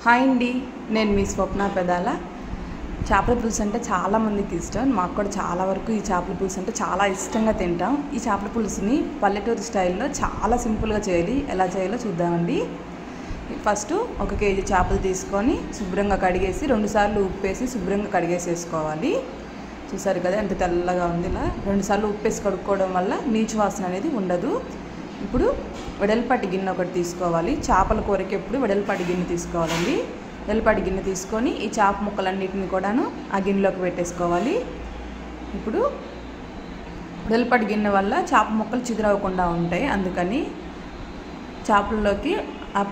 Hi అండి, నేను మీ స్వప్న పెదాల. చేపల పులుసు అంటే చాలామందికి ఇష్టం. మాకు కూడా చాలా వరకు ఈ చేపల పులుసు అంటే చాలా ఇష్టంగా తింటాం. ఈ చేపల పులుసుని పల్లెటూరు స్టైల్లో చాలా సింపుల్గా చేయాలి. ఎలా చేయాలో చూద్దామండి. ఫస్ట్ 1 కేజీ చేపలు తీసుకొని శుభ్రంగా కడిగేసి 2 సార్లు ఉప్పేసి శుభ్రంగా కడిగేసేసుకోవాలి. చూసారు కదా ఎంత తెల్లగా ఉంది. ఇలా 2 సార్లు ఉప్పేసి కడుక్కోవడం వల్ల నీచు వాసన అనేది ఉండదు. ఇప్పుడు వెడల్పాటి గిన్నె ఒకటి తీసుకోవాలి. చేపల కూరకి ఎప్పుడు వెడల్పాటి గిన్నె తీసుకోవాలండి. వెడల్పాటి గిన్నె తీసుకొని ఈ చేప ముక్కలన్నిటిని కూడాను ఆ గిన్నెలోకి పెట్టేసుకోవాలి. ఇప్పుడు వెడల్పాటి గిన్నె వల్ల చేప ముక్కలు చిదురవకుండా ఉంటాయి. అందుకని చేపల్లోకి ఆ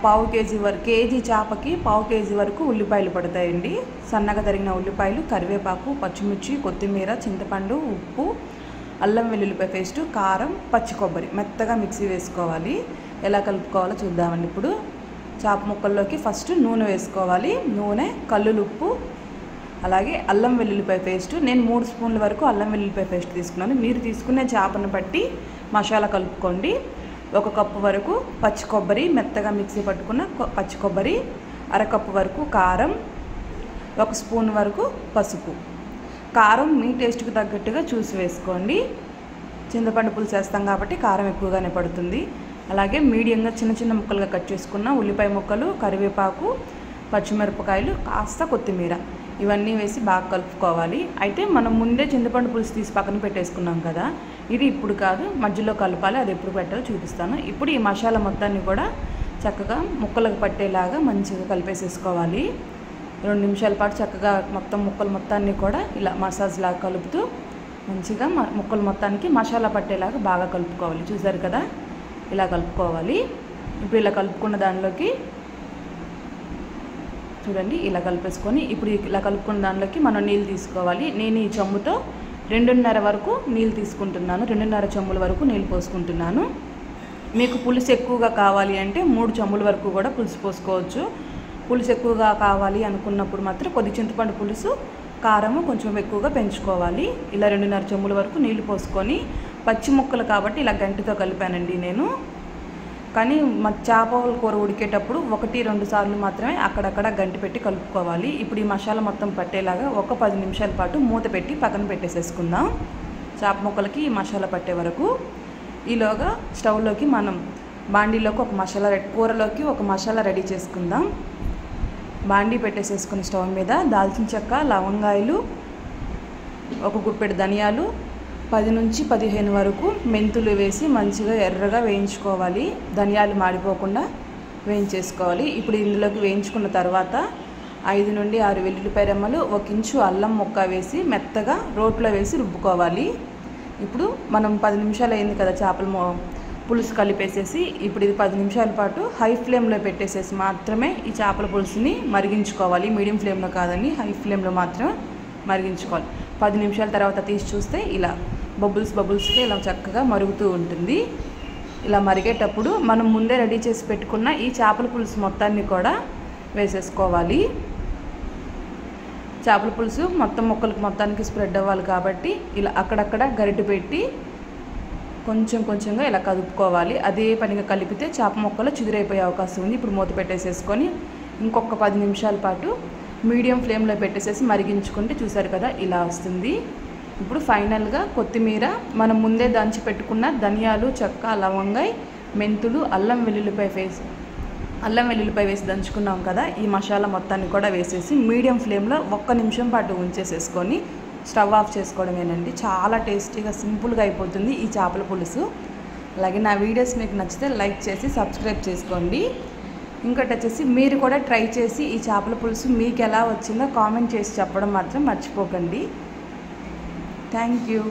కేజీ చేపకి 1/2 కేజీ వరకు ఉల్లిపాయలు పడతాయండి. సన్నగా తరిగిన ఉల్లిపాయలు, కరివేపాకు, పచ్చిమిర్చి, కొత్తిమీర, చింతపండు, ఉప్పు, అల్లం వెల్లుల్లిపాయ పేస్టు, కారం, పచ్చి కొబ్బరి మెత్తగా మిక్సీ వేసుకోవాలి. ఎలా కలుపుకోవాలో చూద్దామండి. ఇప్పుడు చేప ముక్కల్లోకి ఫస్ట్ నూనె వేసుకోవాలి. నూనె, కల్లులుప్పు, అలాగే అల్లం వెల్లుల్లిపాయ పేస్టు. నేను 3 స్పూన్ల వరకు అల్లం వెల్లుల్లిపాయ పేస్ట్ తీసుకున్నాను. మీరు తీసుకునే చేపను బట్టి మసాలా కలుపుకోండి. 1 కప్పు వరకు పచ్చి కొబ్బరి, మెత్తగా మిక్సీ పట్టుకున్న పచ్చి కొబ్బరి, 1/2 కప్పు వరకు కారం, 1 స్పూన్ వరకు పసుపు. కారం మీ టేస్ట్కి తగ్గట్టుగా చూసి వేసుకోండి. చింతపండు పులుసు వేస్తాం కాబట్టి కారం ఎక్కువగానే పడుతుంది. అలాగే మీడియంగా చిన్న చిన్న ముక్కలుగా కట్ చేసుకున్న ఉల్లిపాయ ముక్కలు, కరివేపాకు, పచ్చిమిరపకాయలు, కాస్త కొత్తిమీర ఇవన్నీ వేసి బాగా కలుపుకోవాలి. అయితే మనం ముందే చింతపండు పులుసు తీసి పక్కన పెట్టేసుకున్నాం కదా, ఇది ఇప్పుడు కాదు, మధ్యలో కలపాలి. అది ఎప్పుడు పెట్టాలో చూపిస్తాను. ఇప్పుడు ఈ మసాలా మొత్తాన్ని కూడా చక్కగా ముక్కలకు పట్టేలాగా మంచిగా కలిపేసేసుకోవాలి. 2 నిమిషాల పాటు చక్కగా మొత్తం ముక్కలు మొత్తాన్ని కూడా ఇలా మసాజ్ లాగా కలుపుతూ మంచిగా ముక్కలు మొత్తానికి మసాలా పట్టేలాగా బాగా కలుపుకోవాలి. చూసారు కదా, ఇలా కలుపుకోవాలి. ఇప్పుడు ఇలా కలుపుకున్న దానిలోకి చూడండి, ఇలా కలిపేసుకొని ఇప్పుడు ఇలా కలుపుకున్న దానిలోకి మనం నీళ్ళు తీసుకోవాలి. నేను ఈ చెంబుతో 2.5 వరకు నీళ్ళు తీసుకుంటున్నాను. 2.5 చెంబుల వరకు నీళ్ళు పోసుకుంటున్నాను. మీకు పులుసు ఎక్కువగా కావాలి అంటే 3 చెంబుల వరకు కూడా పులుసు పోసుకోవచ్చు. పులుసు ఎక్కువగా కావాలి అనుకున్నప్పుడు మాత్రం కొద్ది చింతపండు పులుసు, కారము కొంచెం ఎక్కువగా పెంచుకోవాలి. ఇలా 2.5 చెంబుల వరకు నీళ్లు పోసుకొని, పచ్చి ముక్కలు కాబట్టి ఇలా గంటితో కలిపానండి నేను. కానీ మా చేపల కూర ఉడికేటప్పుడు 1-2 సార్లు మాత్రమే అక్కడక్కడ గంటి పెట్టి కలుపుకోవాలి. ఇప్పుడు ఈ మసాలా మొత్తం పట్టేలాగా 10 నిమిషాల పాటు మూత పెట్టి పక్కన పెట్టేసేసుకుందాం. చేప ముక్కలకి ఈ మసాలా పట్టే వరకు. ఈలోగా స్టవ్లోకి మనం బాండీలోకి కూరలోకి ఒక మసాలా రెడీ చేసుకుందాం. బాండీ పెట్టేసేసుకుని స్టవ్ మీద దాల్చిన చెక్క, లవంగాయలు, 1 గుప్పెడు ధనియాలు, 10 నుంచి 15 వరకు మెంతులు వేసి మంచిగా ఎర్రగా వేయించుకోవాలి. ధనియాలు మాడిపోకుండా వేయించేసుకోవాలి. ఇప్పుడు ఇందులోకి వేయించుకున్న తర్వాత 5 నుండి 6 వెల్లుల్లిపాయ రెమ్మలు, 1 ఇంచు అల్లం ముక్క వేసి మెత్తగా రోట్లో వేసి రుబ్బుకోవాలి. ఇప్పుడు మనం 10 నిమిషాలు అయింది కదా చేపల పులుసు కలిపేసేసి, ఇప్పుడు ఇది 10 నిమిషాల పాటు హై ఫ్లేమ్లో పెట్టేసేసి మాత్రమే ఈ చేపల పులుసుని మరిగించుకోవాలి. మీడియం ఫ్లేమ్లో కాదండి, హై ఫ్లేమ్లో మాత్రమే మరిగించుకోవాలి. 10 నిమిషాల తర్వాత తీసి చూస్తే ఇలా బబుల్స్గా ఇలా చక్కగా మరుగుతూ ఉంటుంది. ఇలా మరిగేటప్పుడు మనం ముందే రెడీ చేసి పెట్టుకున్న ఈ చేపల పులుసు మొత్తాన్ని కూడా వేసేసుకోవాలి. చేపల పులుసు మొత్తం ముక్కలకు మొత్తానికి స్ప్రెడ్ అవ్వాలి కాబట్టి ఇలా అక్కడక్కడ గరిటె పెట్టి కొంచెంగా ఇలా కలుపుకోవాలి. అదే పనిగా కలిపితే చేప ముక్కలు చిదురైపోయే అవకాశం ఉంది. ఇప్పుడు మూత పెట్టేసేసుకొని ఇంకొక 10 నిమిషాల పాటు మీడియం ఫ్లేమ్లో పెట్టేసేసి మరిగించుకుంటే చూసారు కదా ఇలా వస్తుంది. ఇప్పుడు ఫైనల్గా కొత్తిమీర, మనం ముందే దంచి పెట్టుకున్న ధనియాలు, చెక్క, లవంగాయ, మెంతులు, అల్లం వెల్లుల్లిపాయ వేసి దంచుకున్నాం కదా, ఈ మసాలా మొత్తాన్ని కూడా వేసేసి మీడియం ఫ్లేమ్లో 1 నిమిషం పాటు ఉంచేసేసుకొని స్టవ్ ఆఫ్ చేసుకోవడమేనండి. చాలా టేస్టీగా సింపుల్గా అయిపోతుంది ఈ చేపల పులుసు. అలాగే నా వీడియోస్ మీకు నచ్చితే లైక్ చేసి సబ్స్క్రైబ్ చేసుకోండి. ఇంకోటి వచ్చేసి మీరు కూడా ట్రై చేసి ఈ చేపల పులుసు మీకు ఎలా వచ్చిందో కామెంట్ చేసి చెప్పడం మాత్రం మర్చిపోకండి. Thank you.